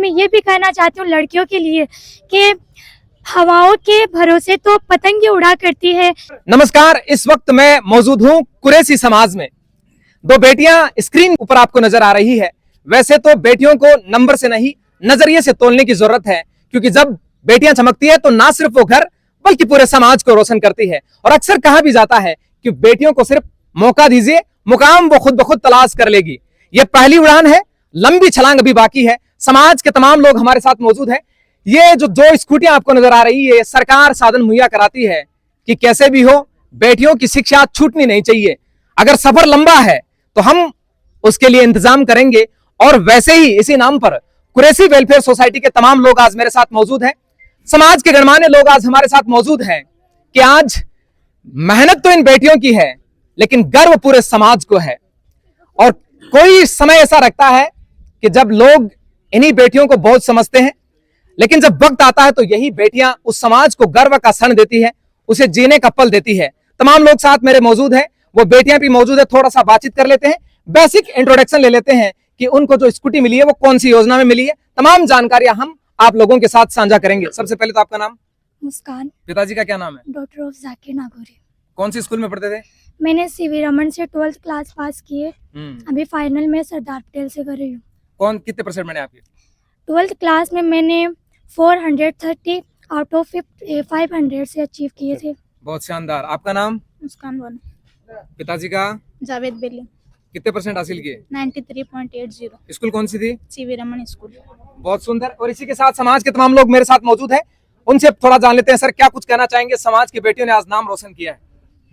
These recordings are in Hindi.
मैं ये भी कहना चाहती हूँ लड़कियों के लिए कि हवाओं के भरोसे तो पतंग ही उड़ा करती है। नमस्कार, इस वक्त मैं मौजूद हूँ कुरैशी समाज में। दो बेटियां स्क्रीन ऊपर आपको नजर आ रही है। वैसे तो बेटियों को नंबर से नहीं नजरिए से तोलने की जरूरत है, क्योंकि जब बेटियां चमकती है तो ना सिर्फ वो घर बल्कि पूरे समाज को रोशन करती है। और अक्सर कहा भी जाता है कि बेटियों को सिर्फ मौका दीजिए, मुकाम वो खुद ब खुद तलाश कर लेगी। ये पहली उड़ान है, लंबी छलांग अभी बाकी है। समाज के तमाम लोग हमारे साथ मौजूद हैं। ये जो दो स्कूटियां आपको नजर आ रही है, सरकार साधन मुहैया कराती है कि कैसे भी हो बेटियों की शिक्षा छूटनी नहीं चाहिए। अगर सफर लंबा है तो हम उसके लिए इंतजाम करेंगे। और वैसे ही इसी नाम पर कुरैशी वेलफेयर सोसाइटी के तमाम लोग आज मेरे साथ मौजूद हैं। समाज के गणमान्य लोग आज हमारे साथ मौजूद हैं कि आज मेहनत तो इन बेटियों की है, लेकिन गर्व पूरे समाज को है। और कोई समय ऐसा रखता है कि जब लोग इन्हीं बेटियों को बहुत समझते हैं, लेकिन जब वक्त आता है तो यही बेटियां उस समाज को गर्व का क्षण देती है, उसे जीने का पल देती है। तमाम लोग साथ मेरे मौजूद हैं, वो बेटियां भी मौजूद है। थोड़ा सा बातचीत कर लेते हैं, बेसिक इंट्रोडक्शन ले लेते हैं कि उनको जो स्कूटी मिली है वो कौन सी योजना में मिली है। तमाम जानकारियां हम आप लोगों के साथ साझा करेंगे। सबसे पहले तो आपका नाम? मुस्कान। पिताजी का क्या नाम है? Doctor of Zakir Nagauri. कौन सी स्कूल में पढ़ते थे? मैंने सीवी रमन से 12th क्लास पास किए। अभी फाइनल में सरदार पटेल से कर रही हूँ। कौन कितने परसेंट मैंने आपके? 12th क्लास में मैंने 430 आउट ऑफ 500 से अचीव किए थे। बहुत शानदार। आपका नाम? मुस्कान वन। पिताजी का? जावेद बेली। कितने परसेंट हासिल किए? 93.80। स्कूल कौन सी थी? CV Raman school. बहुत सुंदर। और इसी के साथ समाज के तमाम लोग मेरे साथ मौजूद हैं, उनसे थोड़ा जान लेते हैं। सर, क्या कुछ कहना चाहेंगे? समाज की बेटियों ने आज नाम रोशन किया है।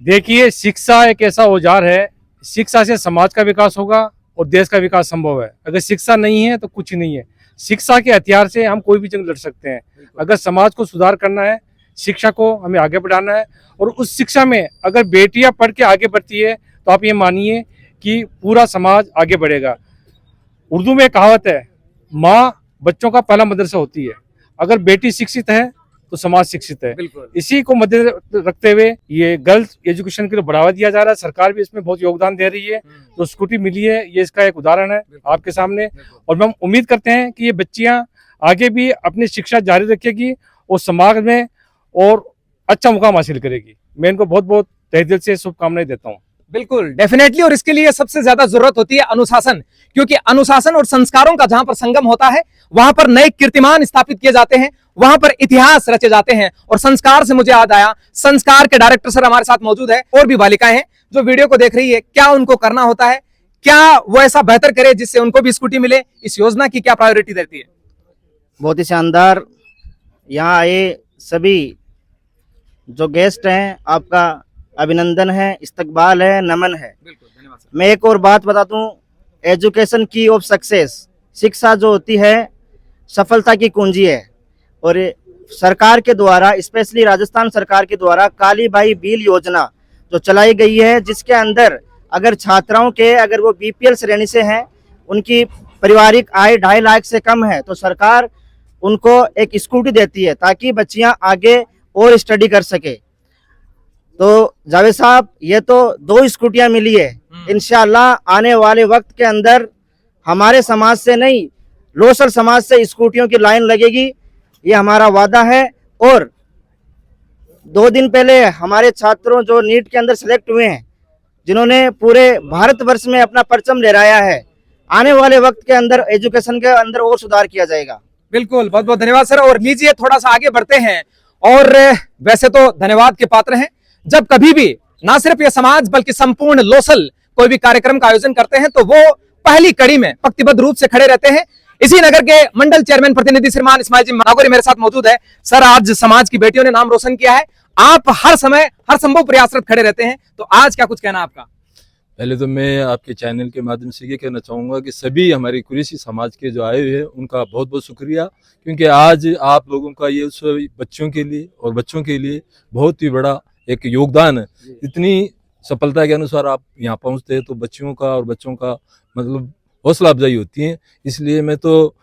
देखिए, शिक्षा एक ऐसा औजार है, शिक्षा से समाज का विकास होगा और देश का विकास संभव है। अगर शिक्षा नहीं है तो कुछ नहीं है। शिक्षा के हथियार से हम कोई भी जंग लड़ सकते हैं। अगर समाज को सुधार करना है, शिक्षा को हमें आगे बढ़ाना है, और उस शिक्षा में अगर बेटियां पढ़ के आगे बढ़ती है तो आप ये मानिए कि पूरा समाज आगे बढ़ेगा। उर्दू में कहावत है, माँ बच्चों का पहला मदरसा होती है। अगर बेटी शिक्षित है तो समाज शिक्षित है। इसी को मद्दे रखते हुए ये गर्ल्स एजुकेशन के लिए बढ़ावा दिया जा रहा है। सरकार भी इसमें बहुत योगदान दे रही है। तो स्कूटी मिली है, ये इसका एक उदाहरण है आपके सामने। और हम उम्मीद करते हैं कि ये बच्चियां आगे भी अपनी शिक्षा जारी रखेगी और समाज में और अच्छा मुकाम हासिल करेगी। मैं इनको बहुत बहुत तहे दिल से शुभकामनाएं देता हूँ। बिल्कुल, डेफिनेटली। और इसके लिए सबसे ज्यादा जरूरत होती है अनुशासन, क्योंकि अनुशासन और संस्कारों का जहां पर संगम होता है वहां पर नए कीर्तिमान स्थापित किए जाते हैं, वहां पर इतिहास रचे जाते हैं। और संस्कार से मुझे याद आया, संस्कार के डायरेक्टर सर हमारे साथ मौजूद है। और भी बालिकाएं हैं जो वीडियो को देख रही है, क्या उनको करना होता है, क्या वो ऐसा बेहतर करे जिससे उनको भी स्कूटी मिले? इस योजना की क्या प्रायोरिटी रहती है? बहुत ही शानदार। यहाँ आए सभी जो गेस्ट हैं, आपका अभिनंदन है, इस्तकबाल है, नमन है। बिल्कुल, धन्यवाद सर। मैं एक और बात बता दूं, एजुकेशन की ऑफ सक्सेस, शिक्षा जो होती है सफलता की कुंजी है। और सरकार के द्वारा, स्पेशली राजस्थान सरकार के द्वारा काली बाई बिल योजना जो चलाई गई है, जिसके अंदर अगर छात्राओं के अगर वो बीपीएल श्रेणी से हैं, उनकी पारिवारिक आय 2.5 लाख से कम है, तो सरकार उनको एक स्कूटी देती है ताकि बच्चियां आगे और स्टडी कर सके। तो जावेद साहब, ये तो 2 स्कूटियां मिली है। इंशाअल्लाह आने वाले वक्त के अंदर हमारे समाज से नहीं, लोसल समाज से स्कूटियों की लाइन लगेगी, ये हमारा वादा है। और 2 दिन पहले हमारे छात्रों जो नीट के अंदर सेलेक्ट हुए हैं, जिन्होंने पूरे भारतवर्ष में अपना परचम लहराया है, आने वाले वक्त के अंदर एजुकेशन के अंदर और सुधार किया जाएगा। बिल्कुल, बहुत बहुत धन्यवाद सर। और लीजिए थोड़ा सा आगे बढ़ते हैं। और वैसे तो धन्यवाद के पात्र हैं, जब कभी भी ना सिर्फ ये समाज बल्कि संपूर्ण लोसल कोई भी कार्यक्रम का आयोजन करते हैं तो वो पहली कड़ी में पंक्तिबद्ध रूप से खड़े रहते हैं। इसी नगर के मंडल चेयरमैन प्रतिनिधि श्रीमान इस्माइल जी नागौरी मेरे साथ मौजूद है। सर, आज समाज की बेटियों ने नाम रोशन किया है, आप हर समय हर संभव प्रयासरत खड़े रहते हैं, तो आज क्या कुछ कहना आपका? पहले तो मैं आपके चैनल के माध्यम से ये कहना चाहूँगा कि सभी हमारी कुरैशी समाज के जो आए हुए हैं उनका बहुत बहुत शुक्रिया, क्योंकि आज आप लोगों का ये उत्सव बच्चों के लिए और बच्चों के लिए बहुत ही बड़ा एक योगदान है। इतनी सफलता के अनुसार आप यहाँ पहुँचते हैं तो बच्चियों का और बच्चों का मतलब हौसला अफजाई होती है। इसलिए मैं तो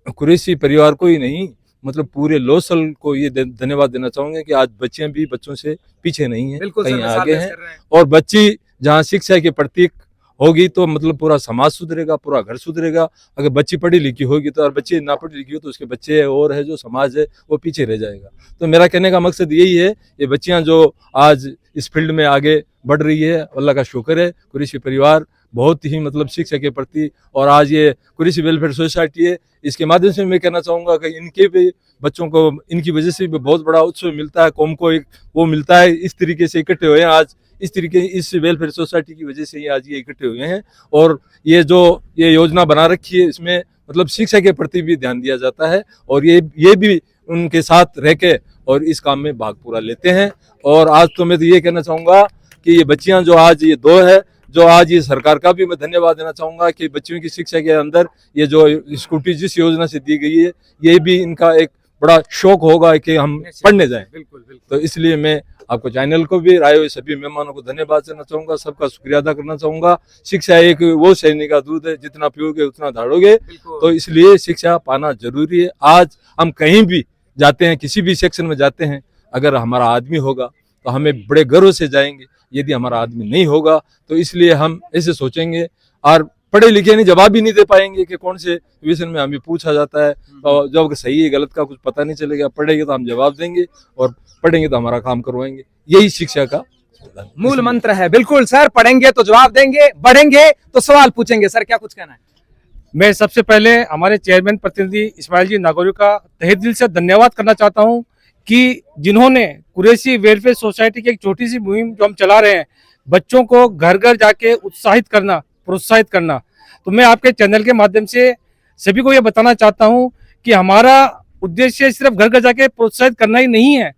कुरैशी परिवार को ही नहीं, मतलब पूरे लोसल को ये धन्यवाद देना चाहूँगा कि आज बच्चियाँ भी बच्चों से पीछे नहीं है, कहीं आगे हैं। और बच्ची जहाँ शिक्षा के प्रतीक होगी तो मतलब पूरा समाज सुधरेगा, पूरा घर सुधरेगा। अगर बच्ची पढ़ी लिखी होगी तो, और बच्ची ना पढ़ी लिखी हो तो उसके बच्चे और है जो समाज है वो पीछे रह जाएगा। तो मेरा कहने का मकसद यही है, ये बच्चियां जो आज इस फील्ड में आगे बढ़ रही है, अल्लाह का शुक्र है। कुरैशी परिवार बहुत ही मतलब शिक्षा के प्रति, और आज ये कुरैशी वेलफेयर सोसाइटी है, इसके माध्यम से मैं कहना चाहूँगा कि इनके भी बच्चों को इनकी वजह से भी बहुत बड़ा उत्सव मिलता है, कौम को एक वो मिलता है। इस तरीके से इकट्ठे हुए हैं आज, इस तरीके इस वेलफेयर सोसाइटी की वजह से ही आज ये इकट्ठे हुए हैं। और ये जो ये योजना बना रखी है, इसमें मतलब शिक्षा के प्रति भी ध्यान दिया जाता है, और ये भी उनके साथ रह के और इस काम में भाग पूरा लेते हैं। और आज तो मैं तो ये कहना चाहूँगा कि ये बच्चियाँ जो आज ये दो है, जो आज ये सरकार का भी मैं धन्यवाद देना चाहूँगा कि बच्चियों की शिक्षा के अंदर ये जो स्कूटी जिस योजना से दी गई है, ये भी इनका एक बड़ा शौक होगा कि हम पढ़ने जाएं। बिल्कुल बिल्कुल। तो इसलिए मैं आपको चैनल को भी, आए हुए सभी मेहमानों को धन्यवाद देना चाहूँगा, सबका शुक्रिया अदा करना चाहूँगा। शिक्षा एक वो सैनिक का दूध है, जितना पियोगे उतना दौड़ोगे। तो इसलिए शिक्षा पाना जरूरी है। आज हम कहीं भी जाते हैं, किसी भी सेक्शन में जाते हैं, अगर हमारा आदमी होगा तो हमें बड़े गर्व से जाएंगे। यदि हमारा आदमी नहीं होगा तो इसलिए हम ऐसे सोचेंगे, और पढ़े लिखे नहीं जवाब भी नहीं दे पाएंगे कि कौन से विषय में हमें पूछा जाता है, और जब सही है गलत का कुछ पता नहीं चलेगा। पढ़ेंगे तो हम जवाब देंगे, और पढ़ेंगे तो हमारा काम करवाएंगे। यही शिक्षा का मूल मंत्र है। बिल्कुल सर, पढ़ेंगे तो जवाब देंगे, बढ़ेंगे तो सवाल पूछेंगे। सर क्या कुछ कहना है? मैं सबसे पहले हमारे चेयरमैन प्रतिनिधि इस्माइल जी नागौरी का तहे दिल से धन्यवाद करना चाहता हूं कि जिन्होंने कुरैशी वेलफेयर सोसाइटी की एक छोटी सी मुहिम जो हम चला रहे हैं, बच्चों को घर घर जाके उत्साहित करना, प्रोत्साहित करना। तो मैं आपके चैनल के माध्यम से सभी को ये बताना चाहता हूं कि हमारा उद्देश्य सिर्फ घर घर जाके प्रोत्साहित करना ही नहीं है,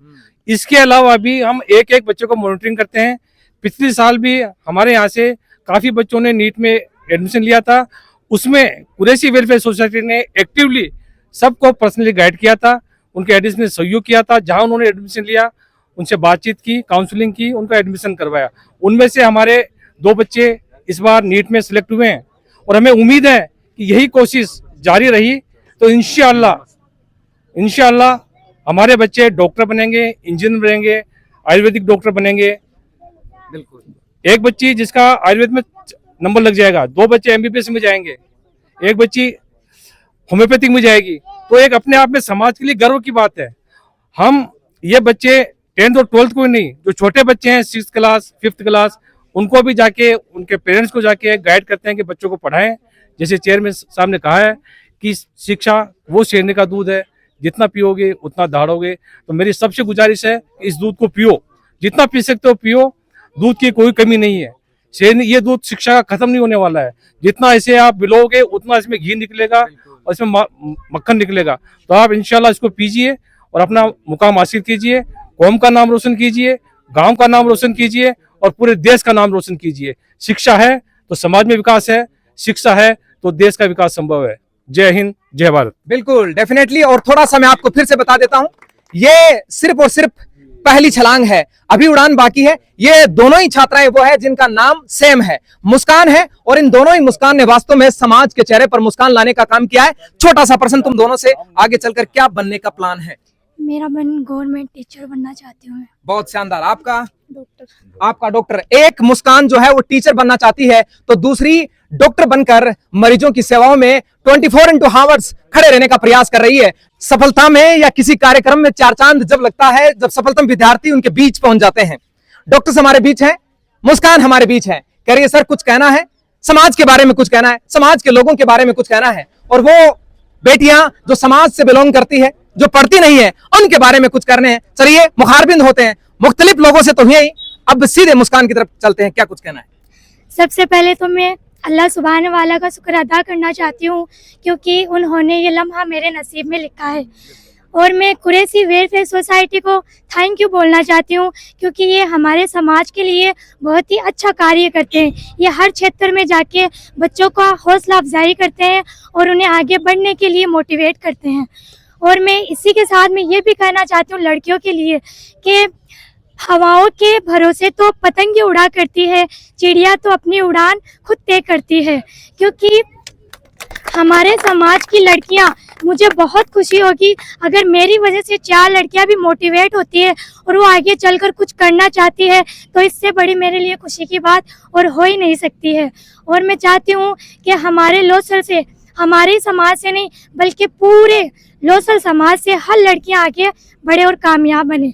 इसके अलावा भी हम एक एक बच्चे को मॉनिटरिंग करते हैं। पिछले साल भी हमारे यहाँ से काफ़ी बच्चों ने नीट में एडमिशन लिया था, उसमें कुरैशी वेलफेयर सोसाइटी ने एक्टिवली सबको पर्सनली गाइड किया था, उनके एडमिशन में सहयोग किया था। जहां उन्होंने एडमिशन लिया उनसे बातचीत की, काउंसलिंग की, उनका एडमिशन करवाया। उनमें से हमारे 2 बच्चे इस बार नीट में सिलेक्ट हुए हैं, और हमें उम्मीद है कि यही कोशिश जारी रही तो इंशाअल्लाह हमारे बच्चे डॉक्टर बनेंगे, इंजीनियर बनेंगे, आयुर्वेदिक डॉक्टर बनेंगे। बिल्कुल। एक बच्ची जिसका आयुर्वेद में नंबर लग जाएगा, 2 बच्चे एमबीबीएस में जाएंगे, एक बच्ची होम्योपैथिक में जाएगी। तो एक अपने आप में समाज के लिए गर्व की बात है। हम ये बच्चे 10th और 12th को ही नहीं, जो छोटे बच्चे हैं 6th क्लास 5th क्लास, उनको भी जाके उनके पेरेंट्स को जाके गाइड करते हैं कि बच्चों को पढ़ाएं। जैसे चेयरमैन साहब ने कहा है कि शिक्षा वो शेरनी का दूध है, जितना पियोगे उतना दौड़ोगे। तो मेरी सबसे गुजारिश है कि इस दूध को पियो, जितना पी सकते हो पियो, दूध की कोई कमी नहीं है। शेरनी ये दूध शिक्षा का खत्म नहीं होने वाला है, जितना इसे आप पिलोगे उतना इसमें घी निकलेगा और इसमें मक्खन निकलेगा। तो आप इंशाल्लाह इसको पीजिए और अपना मुकाम हासिल कीजिए, कौम का नाम रोशन कीजिए, गांव का नाम रोशन कीजिए और पूरे देश का नाम रोशन कीजिए। शिक्षा है तो समाज में विकास है, शिक्षा है तो देश का विकास संभव है। जय हिंद, जय भारत। बिल्कुल, डेफिनेटली। और थोड़ा सा मैं आपको फिर से बता देता हूं, ये सिर्फ और सिर्फ पहली छलांग है, अभी उड़ान बाकी है। ये दोनों ही छात्राएं वो है जिनका नाम सेम है, मुस्कान है, और इन दोनों ही मुस्कान ने वास्तव में समाज के चेहरे पर मुस्कान लाने का काम किया है। छोटा सा प्रश्न तुम दोनों से, आगे चलकर क्या बनने का प्लान है? मेरा मन गवर्नमेंट टीचर बनना चाहती हूँ मैं। बहुत शानदार। आपका? डॉक्टर। आपका डॉक्टर। एक मुस्कान जो है वो टीचर बनना चाहती है, तो दूसरी डॉक्टर बनकर मरीजों की सेवाओं में 24/2 खड़े रहने का प्रयास कर रही है। सफलता में या किसी कार्यक्रम में 4 चांद जब लगता है, जब सफलतम विद्यार्थी उनके बीच पहुंच जाते हैं। डॉक्टर्स हमारे बीच हैं, मुस्कान हमारे बीच है। कह रही है सर कुछ कहना है, समाज के बारे में कुछ कहना है, समाज के लोगों के बारे में कुछ कहना है। और वो बेटियां जो समाज से बिलोंग करती है, जो पढ़ती नहीं है, उनके बारे में कुछ करने हैं। चलिए, मुखारबिंद होते हैं, मुख्तलिफ लोगों से तो हुए ही, अब सीधे मुस्कान की तरफ चलते हैं। क्या कुछ कहना है? सबसे पहले तो मैं अल्लाह सुभान वाला का शुक्र अदा करना चाहती हूँ, क्योंकि उन्होंने ये लम्हा मेरे नसीब में लिखा है। और मैं कुरैशी वेलफेयर सोसाइटी को थैंक यू बोलना चाहती हूँ, क्योंकि ये हमारे समाज के लिए बहुत ही अच्छा कार्य करते हैं। ये हर क्षेत्र में जाके बच्चों का हौसला अफजाई करते हैं और उन्हें आगे बढ़ने के लिए मोटिवेट करते हैं। और मैं इसी के साथ में ये भी कहना चाहती हूँ लड़कियों के लिए कि हवाओं के भरोसे तो पतंगे उड़ा करती है, चिड़िया तो अपनी उड़ान खुद तय करती है। क्योंकि हमारे समाज की लड़कियां मुझे बहुत खुशी होगी अगर मेरी वजह से 4 लड़कियां भी मोटिवेट होती है और वो आगे चलकर कुछ करना चाहती है, तो इससे बड़ी मेरे लिए खुशी की बात और हो ही नहीं सकती है। और मैं चाहती हूँ कि हमारे लोसल से, हमारे समाज से नहीं बल्कि पूरे लोसल समाज से हर लड़कियां आगे बढ़े और कामयाब बने।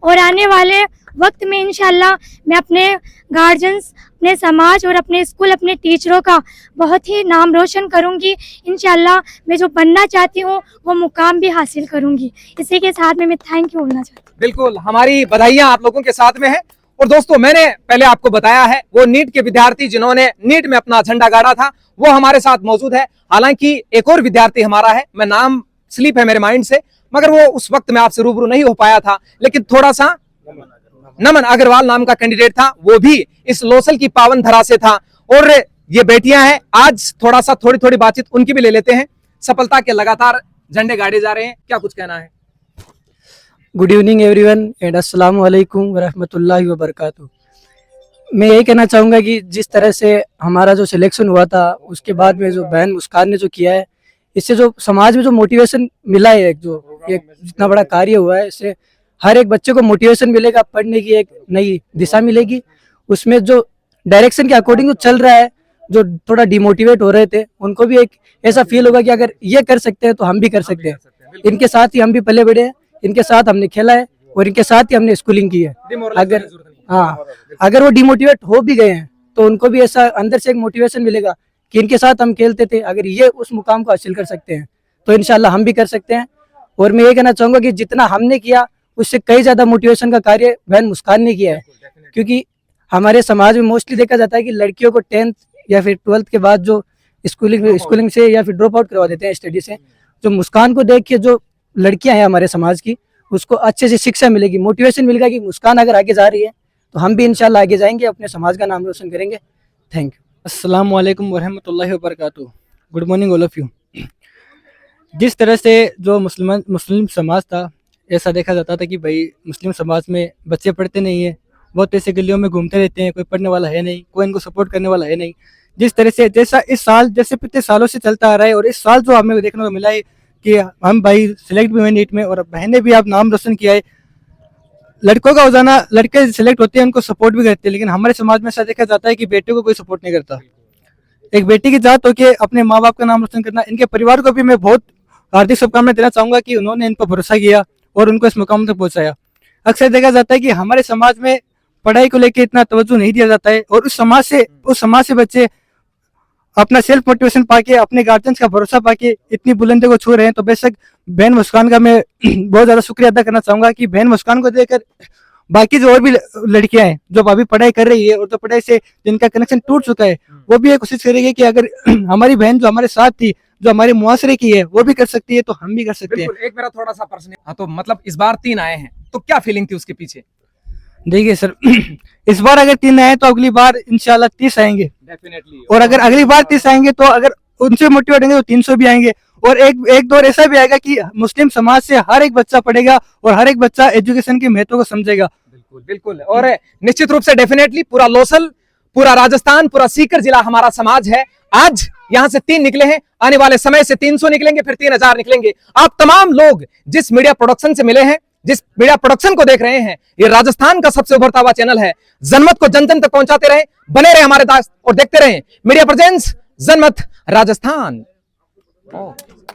और आने वाले वक्त में इंशाल्लाह मैं अपने गार्जियंस, अपने समाज और अपने स्कूल, अपने टीचरों का बहुत ही नाम रोशन करूंगी। इंशाल्लाह मैं जो बनना चाहती हूँ वो मुकाम भी हासिल करूंगी। इसी के साथ में मैं थैंक यू बोलना चाहती हूँ। बिल्कुल, हमारी बधाइयां आप लोगों के साथ में है। और दोस्तों, मैंने पहले आपको बताया है वो नीट के विद्यार्थी जिन्होंने नीट में अपना झंडा गाड़ा था, वो हमारे साथ मौजूद है। हालांकि एक और विद्यार्थी हमारा है, मैं नाम स्लिप है मेरे माइंड से, मगर वो उस वक्त में आपसे रूबरू नहीं हो पाया था, लेकिन थोड़ा सा नमन अग्रवाल नाम का कैंडिडेट था, वो भी इस लोसल की पावन धरा से था। और ये बेटियां हैं, आज थोड़ी थोड़ी बातचीत उनकी भी ले लेते हैं। सफलता के लगातार झंडे गाड़े जा रहे हैं, क्या कुछ कहना है? गुड इवनिंग एवरीवन एंड अस्सलाम वालेकुम वरहमतुल्लाहि वबरकातुहू। मैं यही कहना चाहूँगा कि जिस तरह से हमारा जो सिलेक्शन हुआ था, उसके बाद में जो बहन मुस्कान ने जो किया है, इससे जो समाज में जो मोटिवेशन मिला है, जो एक जितना बड़ा कार्य हुआ है, इससे हर एक बच्चे को मोटिवेशन मिलेगा, पढ़ने की एक नई दिशा मिलेगी। उसमें जो डायरेक्शन के अकॉर्डिंग जो चल रहा है, जो थोड़ा डिमोटिवेट हो रहे थे, उनको भी एक ऐसा फील होगा कि अगर ये कर सकते हैं तो हम भी कर सकते हैं। इनके साथ ही हम भी पले बढ़े हैं, इनके साथ हमने खेला है और इनके साथ ही हमने स्कूलिंग की है। अगर वो डिमोटिवेट हो भी गए हैं तो उनको भी ऐसा अंदर से एक मोटिवेशन मिलेगा कि इनके साथ हम खेलते थे, अगर ये उस मुकाम को हासिल कर सकते हैं तो इंशाल्लाह हम भी कर सकते हैं। और मैं ये कहना चाहूँगा कि जितना हमने किया उससे कई ज्यादा मोटिवेशन का कार्य बहन मुस्कान ने किया है, क्योंकि हमारे समाज में मोस्टली देखा जाता है कि लड़कियों को 10th या फिर 12th के बाद जो स्कूलिंग से या फिर ड्रॉप आउट करवा देते हैं स्टडी से। जो मुस्कान को देख के जो लड़कियां हैं हमारे समाज की, उसको अच्छे से शिक्षा मिलेगी, मोटिवेशन मिलेगा कि मुस्कान अगर आगे जा रही है तो हम भी इंशाल्लाह आगे जाएंगे, अपने समाज का नाम रोशन करेंगे। Thank you. अस्सलाम वालेकुम वरहमतुल्लाहि वबरकातुहू। Good morning all of you. जिस तरह से जो मुस्लिम समाज था, ऐसा देखा जाता था कि भाई मुस्लिम समाज में बच्चे पढ़ते नहीं है, बहुत ऐसे गलियों में घूमते रहते हैं, कोई पढ़ने वाला है नहीं, कोई इनको सपोर्ट करने वाला है नहीं। जिस तरह से जैसा इस साल जैसे पिछले सालों से चलता आ रहा है, और इस साल जो हमें देखने को मिला है कि हम भाई सिलेक्ट भी हुए नीट में और बहनें भी आप नाम रोशन किया है। लड़कों का हो जाना, लड़के सिलेक्ट होते हैं उनको सपोर्ट भी करते हैं, लेकिन हमारे समाज में ऐसा देखा जाता है कि बेटियों को कोई सपोर्ट नहीं करता। एक बेटी की जात होकर अपने माँ बाप का नाम रोशन करना, इनके परिवार को भी मैं बहुत हार्दिक शुभकामनाएं देना चाहूंगा कि उन्होंने इन पर भरोसा किया और उनको इस मुकाम तक पहुंचाया। अक्सर देखा जाता है कि हमारे समाज में पढ़ाई को लेकर इतना तवज्जो नहीं दिया जाता है, और उस समाज से बच्चे अपना सेल्फ मोटिवेशन पाके, अपने गार्जियंस का भरोसा पाके इतनी बुलंदी को छू रहे हैं। तो बेशक बहन मुस्कान का मैं बहुत ज्यादा शुक्रिया अदा करना चाहूंगा कि बहन मुस्कान को देखकर बाकी जो और भी लड़कियां हैं जो अभी पढ़ाई कर रही है और जो पढ़ाई से जिनका कनेक्शन टूट चुका है, वो भी ये कोशिश करेगी कि अगर हमारी बहन जो हमारे साथ थी, जो हमारे मुआशरे की है, वो भी कर सकती है तो हम भी कर सकते हैं। एक मेरा थोड़ा सा पर्सनल, हाँ, तो मतलब इस बार 3 आए हैं, तो क्या फीलिंग थी उसके पीछे? देखिए सर, इस बार अगर 3 आए तो अगली बार इंशाल्लाह 30 आएंगे डेफिनेटली। और अगर अगली बार 30 आएंगे तो अगर उनसे मोटिवेट होंगे तो 300 भी आएंगे। और एक दौर ऐसा भी आएगा कि मुस्लिम समाज से हर एक बच्चा पढ़ेगा और हर एक बच्चा एजुकेशन के महत्व को समझेगा। बिल्कुल बिल्कुल। और निश्चित रूप से डेफिनेटली पूरा लोसल, पूरा राजस्थान, पूरा सीकर जिला हमारा समाज है। आज यहाँ से 3 निकले हैं, आने वाले समय से 300 निकलेंगे, फिर 3000 निकलेंगे। आप तमाम लोग जिस मीडिया प्रोडक्शन से मिले हैं, जिस मीडिया प्रोडक्शन को देख रहे हैं, ये राजस्थान का सबसे उभरता हुआ चैनल है। जनमत को जन जन तक पहुंचाते रहे, बने रहे हमारे दास और देखते रहे मीडिया प्रेजेंस जनमत राजस्थान।